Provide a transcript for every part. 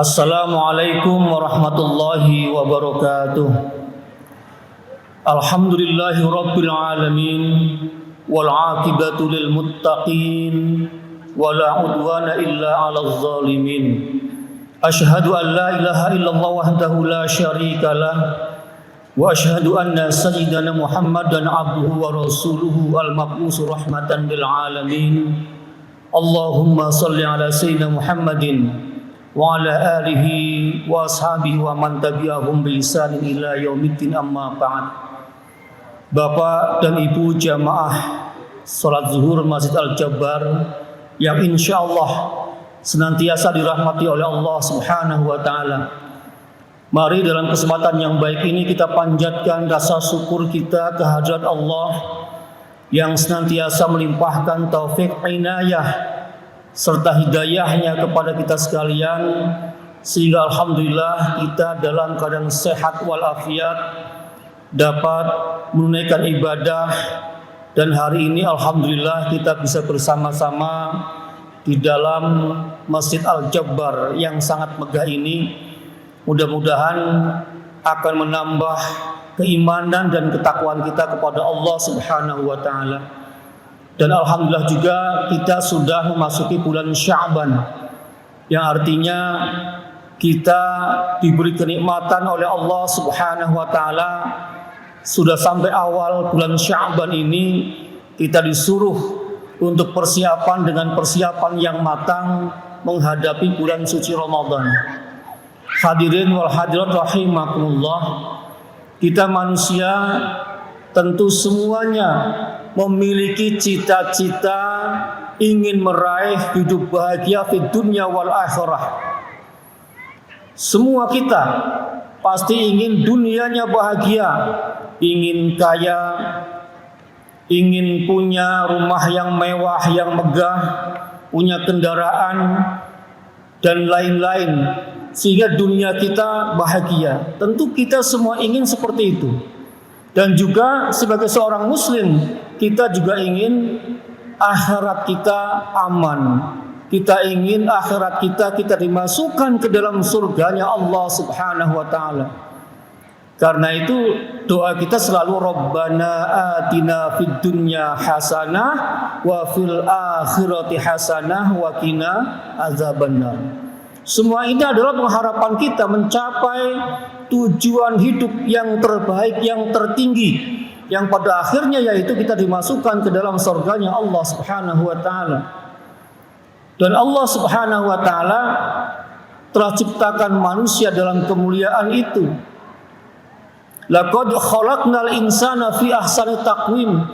Assalamualaikum warahmatullahi wabarakatuh. Alhamdulillahi rabbil alamin wal aqibatu lil muttaqin wala udwana illa 'alal zalimin. Asyhadu an la ilaha illallah wahdahu la syarika lah wa asyhadu anna sayyidana Muhammadan abduhu wa rasuluhu al-mab'us rahmatan lil alamin. Allahumma shalli ala sayyidina Muhammadin wa ala alihi wa ashabihi wa man tabi'ahum bi ihsan ila yaumiddin, amma ba'd. Bapak dan Ibu jamaah salat zuhur Masjid Al-Jabbar yang insyaallah senantiasa dirahmati oleh Allah Subhanahu wa taala. Mari dalam kesempatan yang baik ini kita panjatkan rasa syukur kita kehadirat Allah yang senantiasa melimpahkan taufik inayah serta hidayahnya kepada kita sekalian, sehingga alhamdulillah kita dalam keadaan sehat walafiat dapat menunaikan ibadah, dan hari ini alhamdulillah kita bisa bersama-sama di dalam Masjid Al-Jabbar yang sangat megah ini. Mudah-mudahan akan menambah keimanan dan ketakwaan kita kepada Allah Subhanahu wa taala. Dan alhamdulillah juga kita sudah memasuki bulan Sya'ban, yang artinya kita diberi kenikmatan oleh Allah Subhanahu wa taala. Sudah sampai awal bulan Sya'ban ini kita disuruh untuk persiapan dengan persiapan yang matang menghadapi bulan suci Ramadan. Hadirin wal hadirat rahimakumullah, kita manusia tentu semuanya memiliki cita-cita ingin meraih hidup bahagia di dunia wal akhirah. Semua kita pasti ingin dunianya bahagia, ingin kaya, ingin punya rumah yang mewah, yang megah, punya kendaraan dan lain-lain, sehingga dunia kita bahagia. Tentu kita semua ingin seperti itu. Dan juga sebagai seorang muslim, kita juga ingin akhirat kita aman. Kita ingin akhirat kita dimasukkan ke dalam surganya Allah Subhanahu wa taala. Karena itu doa kita selalu Rabbana atina fid dunya hasanah wa fil akhirati hasanah wa qina azabannar. Semua ini adalah pengharapan kita mencapai tujuan hidup yang terbaik, yang tertinggi, yang pada akhirnya yaitu kita dimasukkan ke dalam surganya Allah Subhanahu wa taala. Dan Allah Subhanahu wa taala telah ciptakan manusia dalam kemuliaan itu. Laqad khalaqnal insana fi ahsani taqwim.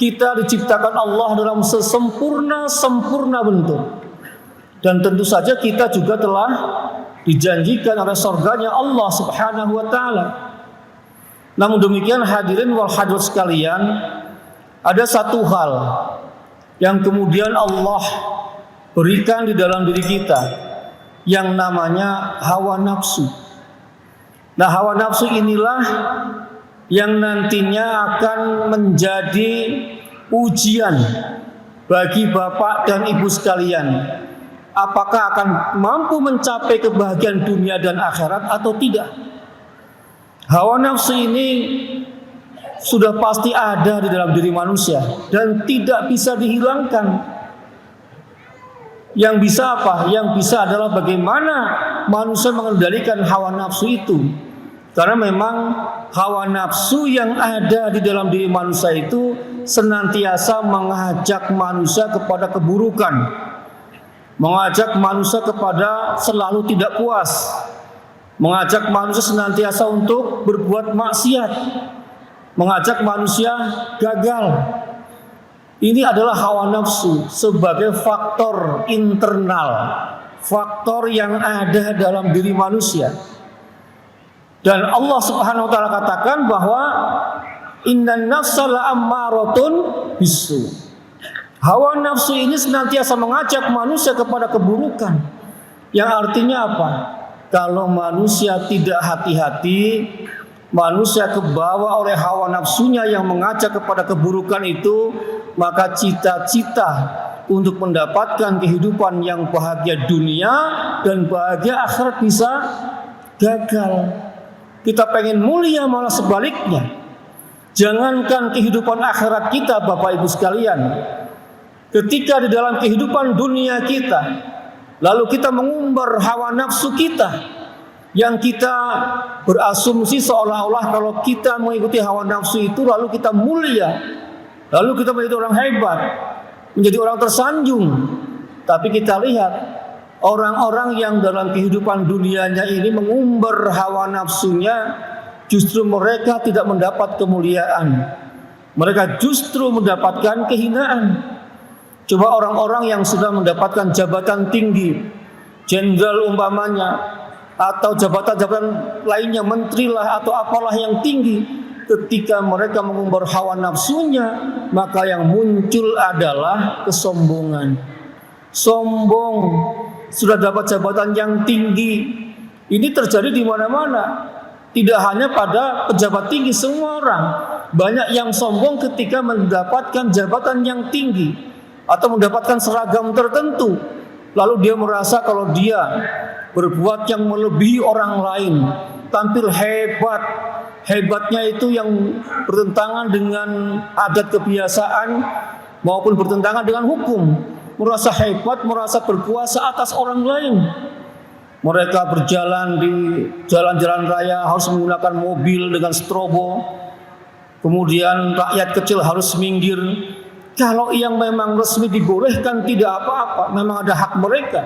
Kita diciptakan Allah dalam sempurna bentuk. Dan tentu saja kita juga telah dijanjikan oleh surganya Allah Subhanahu wa taala. Namun demikian hadirin wal hadirat sekalian, ada satu hal yang kemudian Allah berikan di dalam diri kita yang namanya hawa nafsu. Nah, hawa nafsu inilah yang nantinya akan menjadi ujian bagi Bapak dan Ibu sekalian. Apakah akan mampu mencapai kebahagiaan dunia dan akhirat atau tidak? Hawa nafsu ini sudah pasti ada di dalam diri manusia dan tidak bisa dihilangkan. Yang bisa apa? Yang bisa adalah bagaimana manusia mengendalikan hawa nafsu itu. Karena memang hawa nafsu yang ada di dalam diri manusia itu senantiasa mengajak manusia kepada keburukan, mengajak manusia kepada selalu tidak puas, mengajak manusia senantiasa untuk berbuat maksiat, mengajak manusia gagal. Ini adalah hawa nafsu sebagai faktor internal, faktor yang ada dalam diri manusia. Dan Allah Subhanahu wa taala katakan bahwa innan nafsa la'ammaratun bisu. Hawa nafsu ini senantiasa mengajak manusia kepada keburukan. Yang artinya apa? Kalau manusia tidak hati-hati, manusia kebawa oleh hawa nafsunya yang mengajak kepada keburukan itu, maka cita-cita untuk mendapatkan kehidupan yang bahagia dunia dan bahagia akhirat bisa gagal. Kita pengen mulia malah sebaliknya. Jangankan kehidupan akhirat kita Bapak Ibu sekalian, ketika di dalam kehidupan dunia kita, lalu kita mengumbar hawa nafsu kita, yang kita berasumsi seolah-olah kalau kita mengikuti hawa nafsu itu lalu kita mulia, lalu kita menjadi orang hebat, menjadi orang tersanjung. Tapi kita lihat orang-orang yang dalam kehidupan dunianya ini mengumbar hawa nafsunya, justru mereka tidak mendapat kemuliaan. Mereka justru mendapatkan kehinaan. Coba orang-orang yang sudah mendapatkan jabatan tinggi, jenderal umpamanya, atau jabatan-jabatan lainnya, menteri lah atau apalah yang tinggi, ketika mereka mengumbar hawa nafsunya, maka yang muncul adalah kesombongan. Sombong, sudah dapat jabatan yang tinggi. Ini terjadi di mana-mana. Tidak hanya pada pejabat tinggi, semua orang. Banyak yang sombong ketika mendapatkan jabatan yang tinggi atau mendapatkan seragam tertentu. Lalu dia merasa kalau dia berbuat yang melebihi orang lain, tampil hebat. Hebatnya itu yang bertentangan dengan adat kebiasaan maupun bertentangan dengan hukum. Merasa hebat, merasa berkuasa atas orang lain. Mereka berjalan di jalan-jalan raya harus menggunakan mobil dengan strobo. Kemudian rakyat kecil harus minggir. Kalau yang memang resmi dibolehkan tidak apa-apa, memang ada hak mereka.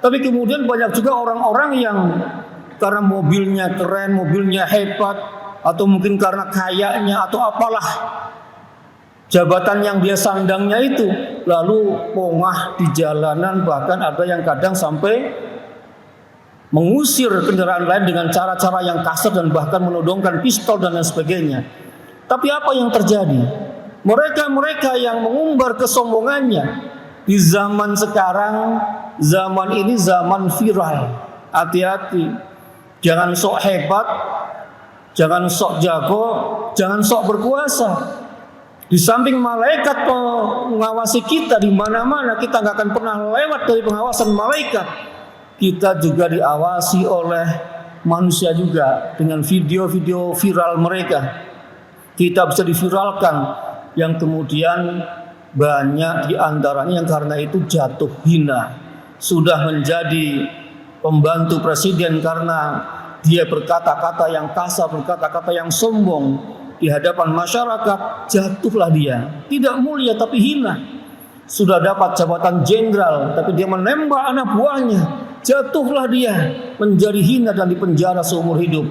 Tapi kemudian banyak juga orang-orang yang karena mobilnya keren, mobilnya hebat, atau mungkin karena kayanya atau apalah jabatan yang dia sandangnya itu, lalu pongah di jalanan, bahkan ada yang kadang sampai mengusir kendaraan lain dengan cara-cara yang kasar dan bahkan menodongkan pistol dan lain sebagainya. Tapi apa yang terjadi? Mereka-mereka yang mengumbar kesombongannya di zaman sekarang, zaman ini zaman viral. Hati-hati, jangan sok hebat, jangan sok jago, jangan sok berkuasa. Di samping malaikat mengawasi kita di mana-mana, kita nggak akan pernah lewat dari pengawasan malaikat. Kita juga diawasi oleh manusia juga dengan video-video viral mereka. Kita bisa diviralkan, yang kemudian banyak di antaranya yang karena itu jatuh hina, sudah menjadi pembantu presiden karena dia berkata-kata yang kasar, berkata-kata yang sombong di hadapan masyarakat, jatuhlah dia. Tidak mulia tapi hina. Sudah dapat jabatan jenderal tapi dia menembak anak buahnya, jatuhlah dia menjadi hina dan dipenjara seumur hidup.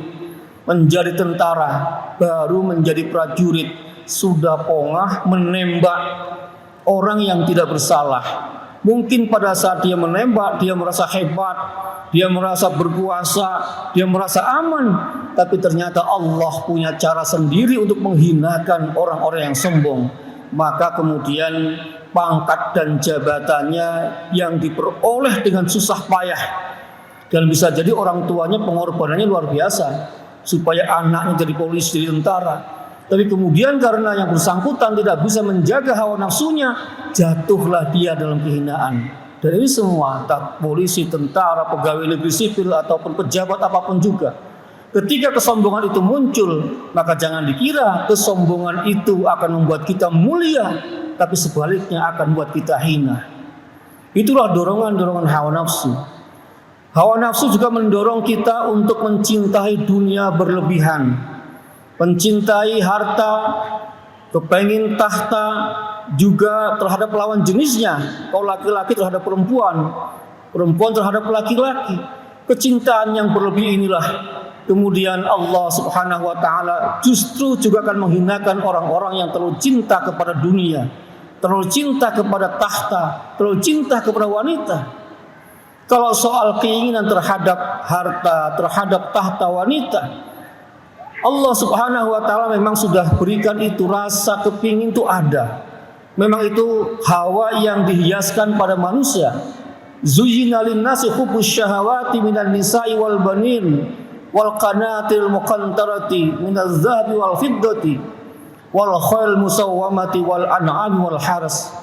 Menjadi tentara, baru menjadi prajurit, sudah pongah menembak orang yang tidak bersalah. Mungkin pada saat dia menembak, dia merasa hebat, dia merasa berkuasa, dia merasa aman. Tapi ternyata Allah punya cara sendiri untuk menghinakan orang-orang yang sombong. Maka kemudian pangkat dan jabatannya yang diperoleh dengan susah payah, dan bisa jadi orang tuanya pengorbanannya luar biasa supaya anaknya jadi polisi, jadi tentara. Tapi kemudian karena yang bersangkutan tidak bisa menjaga hawa nafsunya, jatuhlah dia dalam kehinaan. Dan ini semua, tak polisi, tentara, pegawai negeri sipil ataupun pejabat apapun juga. Ketika kesombongan itu muncul, maka jangan dikira kesombongan itu akan membuat kita mulia, tapi sebaliknya akan membuat kita hina. Itulah dorongan-dorongan hawa nafsu. Hawa nafsu juga mendorong kita untuk mencintai dunia berlebihan, mencintai harta, kepengin tahta, juga terhadap lawan jenisnya. Kalau laki-laki terhadap perempuan, perempuan terhadap laki-laki. Kecintaan yang berlebih inilah kemudian Allah Subhanahu wa taala justru juga akan menghinakan orang-orang yang terlalu cinta kepada dunia, terlalu cinta kepada tahta, terlalu cinta kepada wanita. Kalau soal keinginan terhadap harta, terhadap tahta wanita, Allah Subhanahu wa taala memang sudah berikan itu, rasa kepingin itu ada. Memang itu hawa yang dihiaskan pada manusia. Zuyyina lin-nasi hubbus syahawati minan nisa'i wal banin wal qanatil muqantarati minaz zahabi wal fiddati wal khail musawwamati wal an'am wal haras.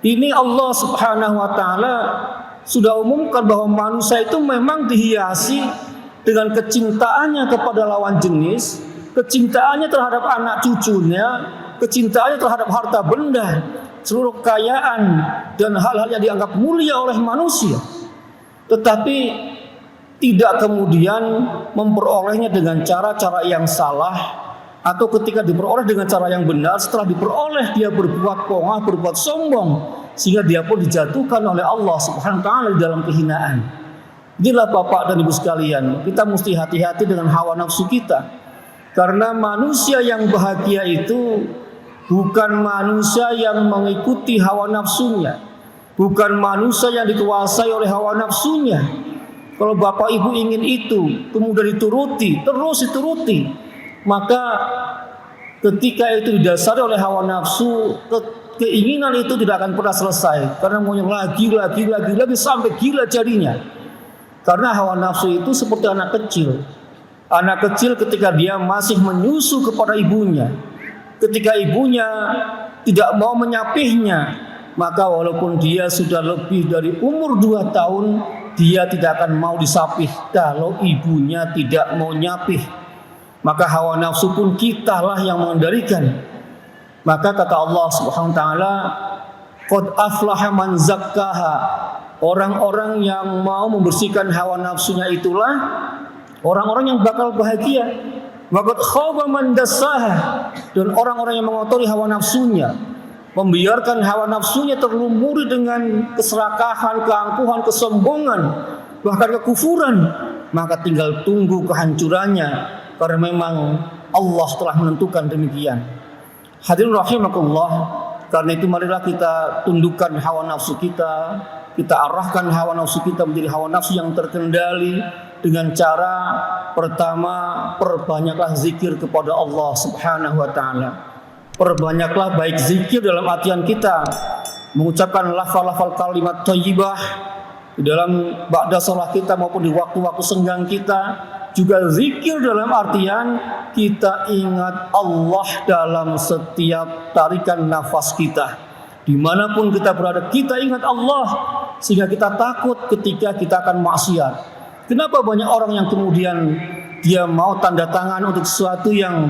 Ini Allah Subhanahu wa taala sudah umumkan bahwa manusia itu memang dihiasi dengan kecintaannya kepada lawan jenis, kecintaannya terhadap anak cucunya, kecintaannya terhadap harta benda, seluruh kekayaan dan hal-hal yang dianggap mulia oleh manusia. Tetapi tidak kemudian memperolehnya dengan cara-cara yang salah, atau ketika diperoleh dengan cara yang benar, setelah diperoleh dia berbuat pongah, berbuat sombong, sehingga dia pun dijatuhkan oleh Allah Subhanahu wa taala di dalam kehinaan. Inilah Bapak dan Ibu sekalian, kita mesti hati-hati dengan hawa nafsu kita. Karena manusia yang bahagia itu bukan manusia yang mengikuti hawa nafsunya, bukan manusia yang dikuasai oleh hawa nafsunya. Kalau Bapak Ibu ingin itu, kemudian dituruti, terus dituruti, maka ketika itu didasari oleh hawa nafsu, keinginan itu tidak akan pernah selesai. Karena maunya lagi sampai gila jadinya. Karena hawa nafsu itu seperti anak kecil. Anak kecil ketika dia masih menyusu kepada ibunya, ketika ibunya tidak mau menyapihnya, maka walaupun dia sudah lebih dari umur 2 tahun, dia tidak akan mau disapih kalau ibunya tidak mau nyapih. Maka hawa nafsu pun kitalah yang mengendalikan. Maka kata Allah Subhanahu wa taala, qad aflaha man zakkaha. Orang-orang yang mau membersihkan hawa nafsunya itulah orang-orang yang bakal bahagia. Wa qad khaba man dassaha. Dan orang-orang yang mengotori hawa nafsunya, membiarkan hawa nafsunya terlumuri dengan keserakahan, keangkuhan, kesombongan, bahkan kekufuran, maka tinggal tunggu kehancurannya, karena memang Allah telah menentukan demikian. Hadirin rahimakumullah, karena itu marilah kita tundukkan hawa nafsu kita, kita arahkan hawa nafsu kita menjadi hawa nafsu yang terkendali dengan cara pertama, perbanyaklah zikir kepada Allah Subhanahu wa taala. Perbanyaklah baik zikir dalam artian kita mengucapkan lafal-lafal kalimat thayyibah di dalam ba'da salat kita maupun di waktu-waktu senggang kita. Juga zikir dalam artian kita ingat Allah dalam setiap tarikan nafas kita. Dimanapun kita berada, kita ingat Allah, sehingga kita takut ketika kita akan maksiat. Kenapa banyak orang yang kemudian dia mau tanda tangan untuk sesuatu yang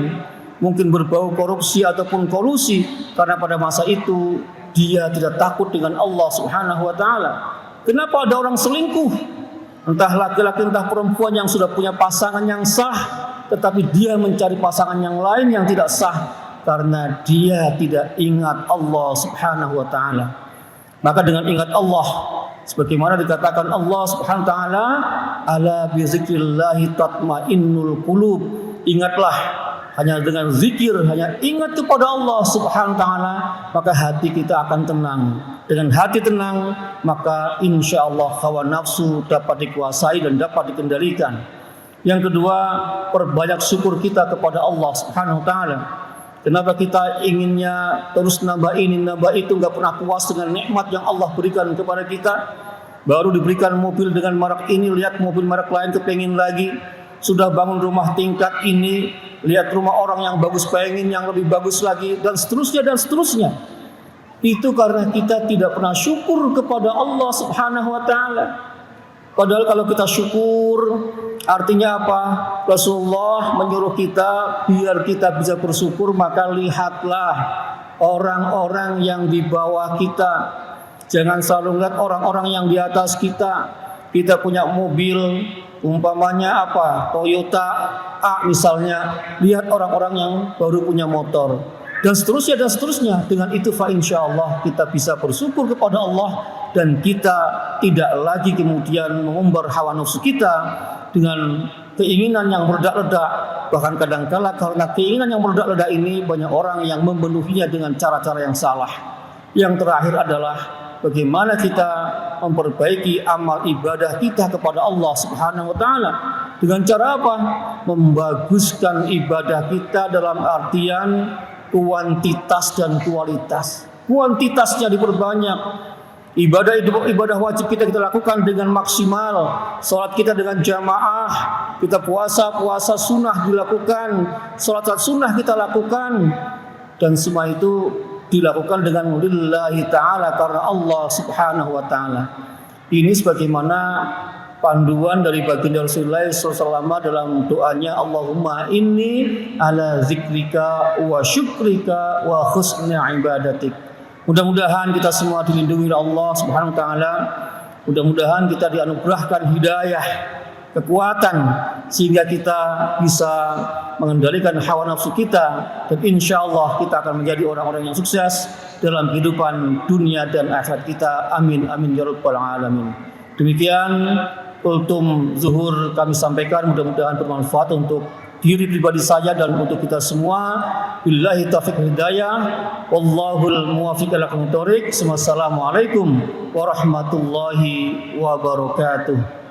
mungkin berbau korupsi ataupun kolusi, karena pada masa itu dia tidak takut dengan Allah Subhanahu wa taala. Kenapa ada orang selingkuh? Entah laki-laki entah perempuan yang sudah punya pasangan yang sah, tetapi dia mencari pasangan yang lain yang tidak sah karena dia tidak ingat Allah Subhanahu wa taala. Maka dengan ingat Allah, sebagaimana dikatakan Allah Subhanahu wa taala, ala bi zikrillah tatmainnul qulub. Ingatlah, hanya dengan zikir, hanya ingat kepada Allah Subhanahu wa taala, maka hati kita akan tenang. Dengan hati tenang, maka insya Allah hawa nafsu dapat dikuasai dan dapat dikendalikan. Yang kedua, perbanyak syukur kita kepada Allah Subhanahu wa taala. Kenapa kita inginnya terus nambah ini, nambah itu, nggak pernah puas dengan nikmat yang Allah berikan kepada kita? Baru diberikan mobil dengan merek ini, lihat mobil merek lain kepengin lagi. Sudah bangun rumah tingkat ini, lihat rumah orang yang bagus, pengen yang lebih bagus lagi, dan seterusnya dan seterusnya. Itu karena kita tidak pernah syukur kepada Allah Subhanahu wa taala. Padahal kalau kita syukur, artinya apa? Rasulullah menyuruh kita biar kita bisa bersyukur, maka lihatlah orang-orang yang di bawah kita. Jangan selalu lihat orang-orang yang di atas kita. Kita punya mobil, umpamanya apa? Toyota A misalnya, lihat orang-orang yang baru punya motor. Dan seterusnya dan seterusnya. Dengan itu insyaallah kita bisa bersyukur kepada Allah, dan kita tidak lagi kemudian mengumbar hawa nafsu kita dengan keinginan yang meledak-ledak. Bahkan kadang-kala karena keinginan yang meledak-ledak ini, banyak orang yang memenuhinya dengan cara-cara yang salah. Yang terakhir adalah bagaimana kita memperbaiki amal ibadah kita kepada Allah Subhanahu wa taala. Dengan cara apa? Membaguskan ibadah kita dalam artian kuantitas dan kualitas. Kuantitasnya diperbanyak. Ibadah wajib kita lakukan dengan maksimal. Salat kita dengan jamaah. Kita puasa sunnah dilakukan. Salat sunnah kita lakukan. Dan semua itu dilakukan dengan lillahi ta'ala, karena Allah subhanahu wa ta'ala. Ini sebagaimana panduan dari baginda Rasulullah SAW dalam doanya, Allahumma inni ala zikrika wa syukrika wa husni ibadatik. Mudah-mudahan kita semua dilindungi oleh Allah subhanahu wa ta'ala. Mudah-mudahan kita dianugerahkan hidayah, kekuatan, sehingga kita bisa mengendalikan hawa nafsu kita, dan insya Allah kita akan menjadi orang-orang yang sukses dalam kehidupan dunia dan akhirat kita. Amin amin ya rabbal alamin. Demikian kultum zuhur kami sampaikan, mudah-mudahan bermanfaat untuk diri pribadi saja dan untuk kita semua. Billahi taufiq hidayah, wallahul muwaffiq ila aqwamit thoriq. Wassalamualaikum warahmatullahi wabarakatuh.